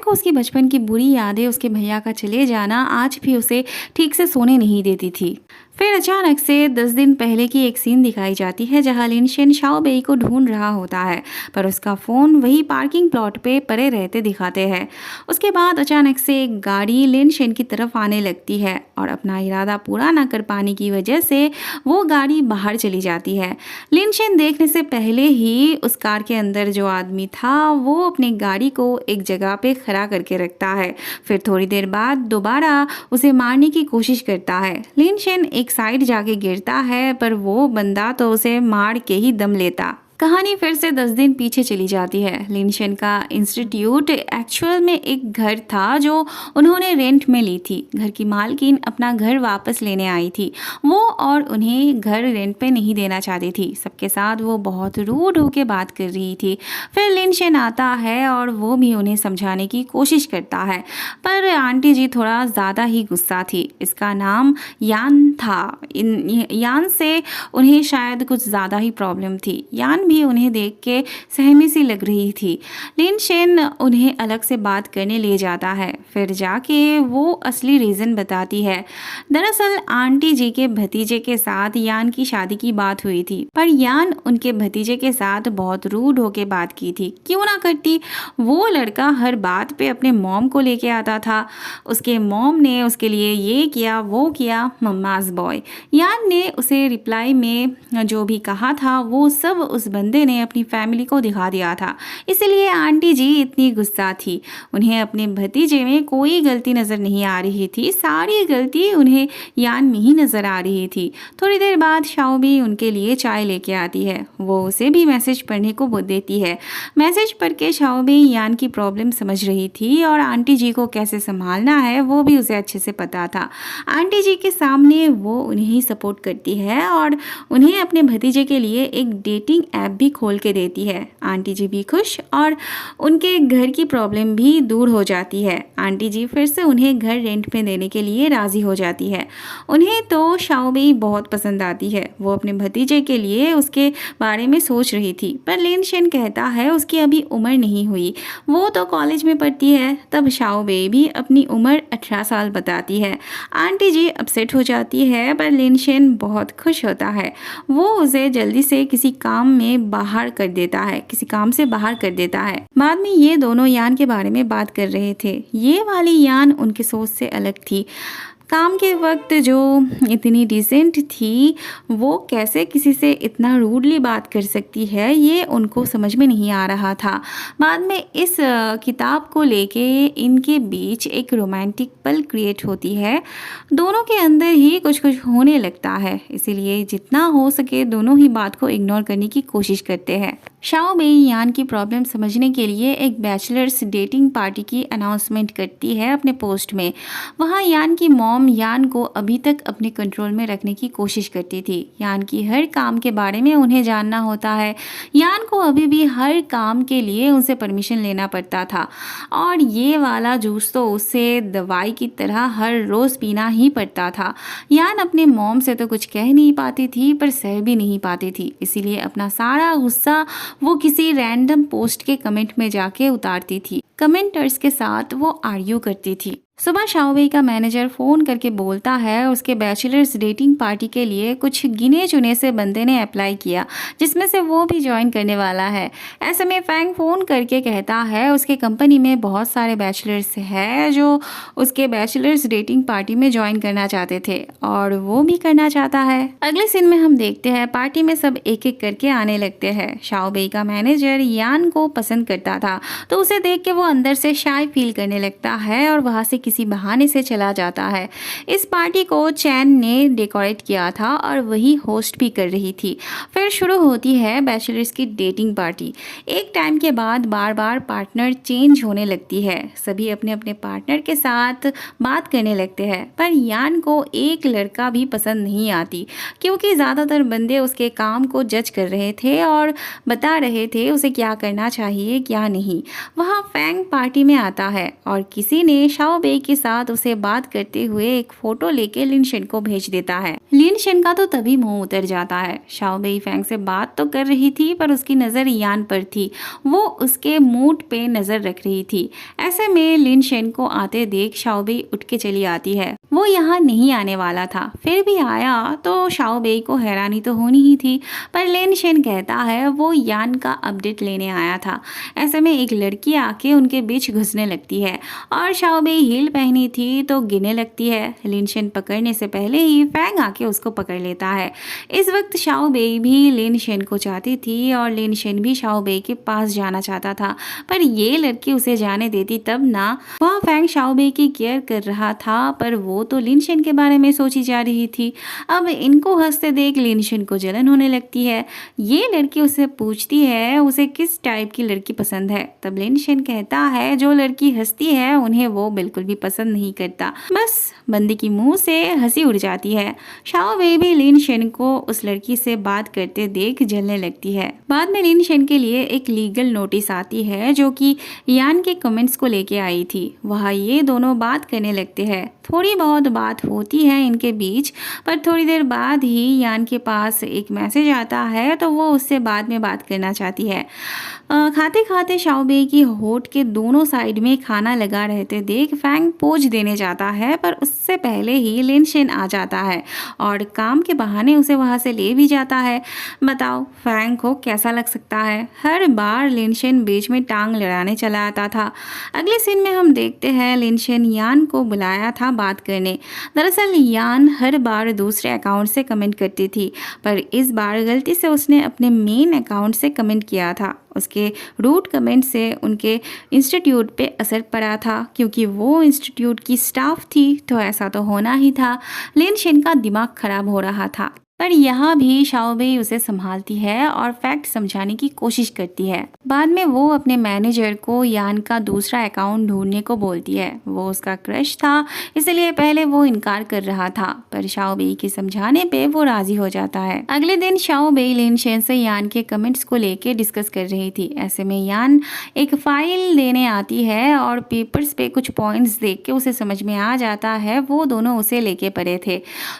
को उसकी बचपन की बुरी यादें, उसके भैया का चले जाना आज भी उसे ठीक से सोने नहीं देती थी। फिर अचानक से 10 दिन पहले की एक सीन दिखाई जाती है जहां लिनशेन शाओबेई को ढूंढ रहा होता है, पर उसका फ़ोन वही पार्किंग प्लॉट पे पड़े रहते दिखाते हैं। उसके बाद अचानक से एक गाड़ी लिनशेन की तरफ आने लगती है और अपना इरादा पूरा ना कर पाने की वजह से वो गाड़ी बाहर चली जाती है। लिनशेन देखने से पहले ही उस कार के अंदर जो आदमी था वो अपनी गाड़ी को एक जगह पे खड़ा करके रखता है। फिर थोड़ी देर बाद दोबारा उसे मारने की कोशिश करता है। लिनशेन एक साइड जाके गिरता है, पर वो बंदा तो उसे मार के ही दम लेता। कहानी फिर से 10 दिन पीछे चली जाती है। लिनशेन का इंस्टीट्यूट एक्चुअल में एक घर था जो उन्होंने रेंट में ली थी। घर की मालकिन अपना घर वापस लेने आई थी। वो और उन्हें घर रेंट पे नहीं देना चाहती थी। सबके साथ वो बहुत रूड होके बात कर रही थी। फिर लिनशेन आता है और वो भी उन्हें समझाने की कोशिश करता है, पर आंटी जी थोड़ा ज़्यादा ही गुस्सा थी। इसका नाम यान था। यान से उन्हें शायद कुछ ज़्यादा ही प्रॉब्लम थी। यान भी उन्हें देख के सहमी सी लग रही थी। लिनशेन उन्हें अलग से बात करने ले जाता है, फिर जाके वो असली रीज़न बताती है। दरअसल आंटी जी के भतीजे के साथ यान की शादी की बात हुई थी, पर यान उनके भतीजे के साथ बहुत रूड होके बात की थी। क्यों ना करती, वो लड़का हर बात पे अपने मॉम को लेके आता था। उसके मॉम ने उसके लिए ये किया वो किया, मम्माज बॉय। यान ने उसे रिप्लाई में जो भी कहा था वो सब उस बंदे ने अपनी फैमिली को दिखा दिया था। इसलिए आंटी जी इतनी गुस्सा थी। उन्हें अपने भतीजे में कोई गलती नज़र नहीं आ रही थी, सारी गलती उन्हें यान में ही नज़र आ रही थी। थोड़ी देर बाद शाओबी उनके लिए चाय लेके आती है। वो उसे भी मैसेज पढ़ने को देती है। मैसेज पढ़ के शाओबी यान की प्रॉब्लम समझ रही थी और आंटी जी को कैसे संभालना है वो भी उसे अच्छे से पता था। आंटी जी के सामने वो उन्हें ही सपोर्ट करती है और उन्हें अपने भतीजे के लिए एक डेटिंग ऐप भी खोल के देती है। आंटी जी भी खुश और उनके घर की प्रॉब्लम भी दूर हो जाती है। आंटी जी फिर से उन्हें घर रेंट पे देने के लिए राज़ी हो जाती है। उन्हें तो शाओबी बहुत पसंद आती है। वो अपने भतीजे के लिए उसके बारे में सोच रही थी, पर लिनशेन कहता है उसकी अभी उम्र नहीं हुई, वो तो कॉलेज में पढ़ती है। तब शाओबी भी अपनी उम्र 18 साल बताती है। आंटी जी अपसेट हो जाती है, पर लिनशेन बहुत खुश होता है। वो उसे जल्दी से किसी काम में बाहर कर देता है, किसी काम से बाहर कर देता है। बाद में ये दोनों यान के बारे में बात कर रहे थे। ये वाली यान उनकी सोच से अलग थी। काम के वक्त जो इतनी डिसेंट थी, वो कैसे किसी से इतना रूडली बात कर सकती है, ये उनको समझ में नहीं आ रहा था। बाद में इस किताब को लेके इनके बीच एक रोमांटिक पल क्रिएट होती है। दोनों के अंदर ही कुछ कुछ होने लगता है, इसीलिए जितना हो सके दोनों ही बात को इग्नोर करने की कोशिश करते हैं। शाओबी यान की प्रॉब्लम समझने के लिए एक बैचलर्स डेटिंग पार्टी की अनाउंसमेंट करती है अपने पोस्ट में। वहाँ यान की मॉम यान को अभी तक अपने कंट्रोल में रखने की कोशिश करती थी। यान की हर काम के बारे में उन्हें जानना होता है। यान को अभी भी हर काम के लिए उनसे परमिशन लेना पड़ता था और ये वाला जूस तो उसे दवाई की तरह हर रोज़ पीना ही पड़ता था। यान अपने मॉम से तो कुछ कह नहीं पाती थी, पर सह भी नहीं पाती थी। इसीलिए अपना सारा गुस्सा वो किसी रैंडम पोस्ट के कमेंट में जाके उतारती थी। कमेंटर्स के साथ वो आर्ग्यू करती थी। सुबह शाओबी का मैनेजर फ़ोन करके बोलता है उसके बैचलर्स डेटिंग पार्टी के लिए कुछ गिने चुने से बंदे ने अप्लाई किया, जिसमें से वो भी ज्वाइन करने वाला है। ऐसे में फैंग फ़ोन करके कहता है उसके कंपनी में बहुत सारे बैचलर्स हैं जो उसके बैचलर्स डेटिंग पार्टी में ज्वाइन करना चाहते थे और वो भी करना चाहता है। अगले सीन में हम देखते हैं पार्टी में सब एक एक करके आने लगते हैं। शाओबी का मैनेजर यान को पसंद करता था, तो उसे देख के वो अंदर से शाय फील करने लगता है और वहाँ से किसी बहाने से चला जाता है। इस पार्टी को चैन ने डेकोरेट किया था और वही होस्ट भी कर रही थी। फिर शुरू होती है बैचलर्स की डेटिंग पार्टी। एक टाइम के बाद बार बार पार्टनर चेंज होने लगती है। सभी अपने अपने पार्टनर के साथ बात करने लगते हैं, पर यान को एक लड़का भी पसंद नहीं आती, क्योंकि ज़्यादातर बंदे उसके काम को जज कर रहे थे और बता रहे थे उसे क्या करना चाहिए क्या नहीं। वहाँ फैंग पार्टी में आता है और किसी ने शाओबी बेई के साथ उसे बात करते हुए एक फोटो लेके लिनशन को भेज देता है। लिनशन का तो तभी मुंह उतर जाता है। शाओ बेई फैंग से बात तो कर रही थी पर उसकी नज़र यान पर थी। वो उसके मूड पे नज़र रख रही थी। ऐसे में लिनशन को आते देख शाओ बेई उठ के चली आती है। वो यहाँ नहीं आने वाला था, फिर भी आया तो शाओ बेई को हैरानी तो होनी ही थी। पर लिनशन कहता है वो यान का अपडेट लेने आया था। ऐसे में एक लड़की आके उनके बीच घुसने लगती है और शाओ बेई हील पहनी थी तो गिरने लगती है। लिनशन पकड़ने से पहले ही फैंग आके उसको पकड़ लेता है। इस वक्त शाओ बेई भी लिनशन को चाहती थी और लिनशन भी शाओ बेई के पास जाना चाहता था, पर ये लड़की उसे जाने देती तब ना। वहाँ फैंग शाओ बेई की केयर कर रहा था पर वो तो लिनशन के बारे में सोची जा रही थी। अब इनको हंसते देख लिनशन को जलन होने लगती है। ये लड़की उसे पूछती है उसे किस टाइप की लड़की पसंद है। तब लिनशन कहता है जो लड़की हंसती है उन्हें वो बिल्कुल भी पसंद नहीं करता। बस बंदी की मुंह से हंसी उड़ जाती है। शाओ बेई भी लिनशन को उस लड़की से बात करते देख जलने लगती है। बाद में लिनशन के लिए एक लीगल नोटिस आती है जो कि यान के कमेंट्स को लेके आई थी। वहाँ ये दोनों बात करने लगते हैं। थोड़ी बहुत बात होती है इनके बीच, पर थोड़ी देर बाद ही यान के पास एक मैसेज आता है तो वो उससे बाद में बात करना चाहती है। खाते खाते शाओ बेई की होठ के दोनों साइड में खाना लगा रहते देख फैंग पोज देने जाता है, पर उससे पहले ही लिनशन आ जाता है और काम के बहाने उसे वहाँ से ले भी जाता है। बताओ फैंग को कैसा लग सकता है। हर बार लिनशन बीच में टांग लड़ाने चला आता था। अगले सीन में हम देखते हैं लिनशन यान को बुलाया था बात करने। दरअसल यान हर बार दूसरे अकाउंट से कमेंट करती थी, पर इस बार गलती से उसने अपने मेन अकाउंट से कमेंट किया था। उसके रूट कमेंट से उनके इंस्टीट्यूट पे असर पड़ा था, क्योंकि वो इंस्टीट्यूट की स्टाफ थी तो ऐसा तो होना ही था। लिनशन का दिमाग खराब हो रहा था, पर यहाँ भी शाओ बेई उसे संभालती है और फैक्ट समझाने की कोशिश करती है। बाद में वो अपने मैनेजर को यान का दूसरा अकाउंट ढूंढने को बोलती है। वो उसका क्रश था, इसलिए पहले वो इनकार कर रहा था, पर शाओ बेई के समझाने पे वो राजी हो जाता है। अगले दिन शाओ बेई लिनशन से यान के कमेंट्स को लेके डिस्कस कर रही थी। ऐसे में यान एक फाइल देने आती है और पेपर्स पे कुछ पॉइंट्स देख के उसे समझ में आ जाता है वो दोनों उसे लेके पड़े थे,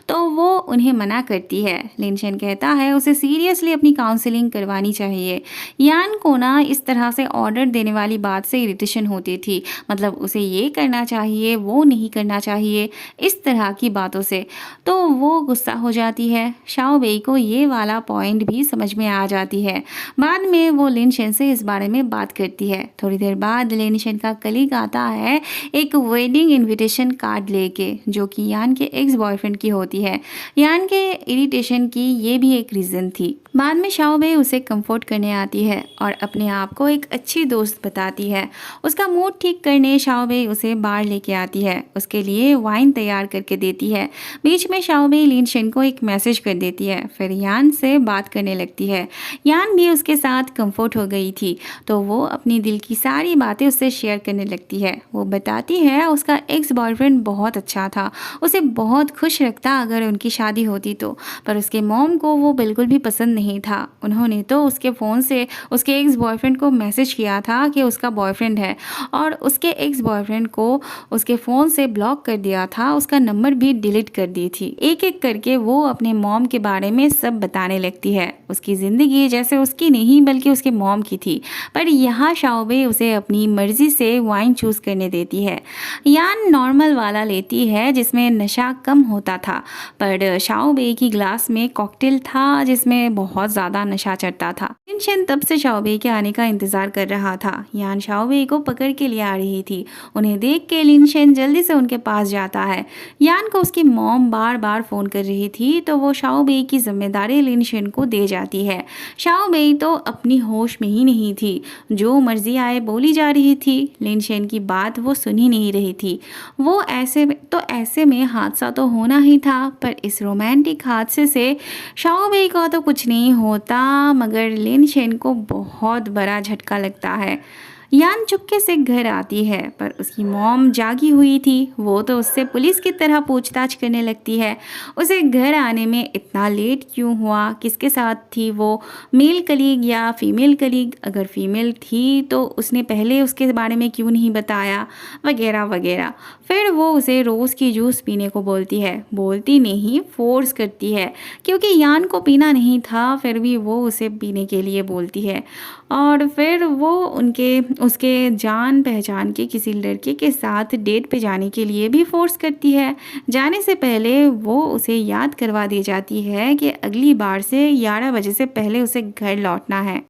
तो वो उन्हें मना करती है। लिनशन कहता है उसे सीरियसली अपनी काउंसलिंग करवानी चाहिए। यान को ना इस तरह से ऑर्डर देने वाली बात से इरिटेशन होती थी, मतलब उसे ये करना चाहिए वो नहीं करना चाहिए, इस तरह की बातों से तो वो गुस्सा हो जाती है। शाओ बेई को ये वाला पॉइंट भी समझ में आ जाती है। बाद में वो लिनशन से इस बारे में बात करती है। थोड़ी देर बाद लिनशन का कलीग आता है एक वेडिंग इन्विटेशन कार्ड लेके, जो कि यान के एक्स बॉयफ्रेंड की होती है। यान के इरिटेशन की ये भी एक रीज़न थी। बाद में शाओ बेई उसे कंफर्ट करने आती है और अपने आप को एक अच्छी दोस्त बताती है। उसका मूड ठीक करने शाओ बेई उसे बाहर लेके आती है, उसके लिए वाइन तैयार करके देती है। बीच में शाओ बेई लिनशन को एक मैसेज कर देती है, फिर यान से बात करने लगती है। यान भी उसके साथ कंफर्ट हो गई थी, तो वो अपनी दिल की सारी बातें उससे शेयर करने लगती है। वो बताती है उसका एक्स बॉयफ्रेंड बहुत अच्छा था, उसे बहुत खुश रखता अगर उनकी शादी होती तो, पर उसके मॉम को वो बिल्कुल भी पसंद नहीं था। उन्होंने तो उसके फ़ोन से उसके एक्स बॉयफ्रेंड को मैसेज किया था कि उसका बॉयफ्रेंड है, और उसके एक्स बॉयफ्रेंड को उसके फ़ोन से ब्लॉक कर दिया था, उसका नंबर भी डिलीट कर दी थी। एक एक करके वो अपने मॉम के बारे में सब बताने लगती है। उसकी ज़िंदगी जैसे उसकी नहीं बल्कि उसके मॉम की थी, पर यहाँ शाओ बेई उसे अपनी मर्जी से वाइन चूज़ करने देती है। यान नॉर्मल वाला लेती है जिसमें नशा कम होता था, पर शाओ बेई की ग्लास में कॉकटेल था जिसमें बहुत ज़्यादा नशा चढ़ता था। लिनशन तब से शाओ बेई के आने का इंतज़ार कर रहा था। यान शाओ बेई को पकड़ के ले आ रही थी। उन्हें देख के लिनशन जल्दी से उनके पास जाता है। यान को उसकी मॉम बार बार फ़ोन कर रही थी, तो वो शाओ बेई की जिम्मेदारी लिनशन को दे जाती है। शाओ बेई तो अपनी होश में ही नहीं थी, जो मर्जी आए बोली जा रही थी। लिनशन की बात वो सुन ही नहीं रही थी। वो ऐसे में हादसा तो होना ही था, पर इस रोमांटिक हादसे से शाओ बेई का तो कुछ नहीं होता, मगर लिनशन को बहुत बड़ा झटका लगता है। यान चुपके से घर आती है पर उसकी मॉम जागी हुई थी। वो तो उससे पुलिस की तरह पूछताछ करने लगती है। उसे घर आने में इतना लेट क्यों हुआ, किसके साथ थी वो, मेल कलीग या फीमेल कलीग, अगर फीमेल थी तो उसने पहले उसके बारे में क्यों नहीं बताया, वगैरह वगैरह। फिर वो उसे रोज़ की जूस पीने को बोलती है, बोलती नहीं फोर्स करती है, क्योंकि यान को पीना नहीं था फिर भी वो उसे पीने के लिए बोलती है। और फिर वो उनके उसके जान पहचान के किसी लड़के के साथ डेट पे जाने के लिए भी फोर्स करती है। जाने से पहले वो उसे याद करवा दी जाती है कि अगली बार से 11 बजे से पहले उसे घर लौटना है।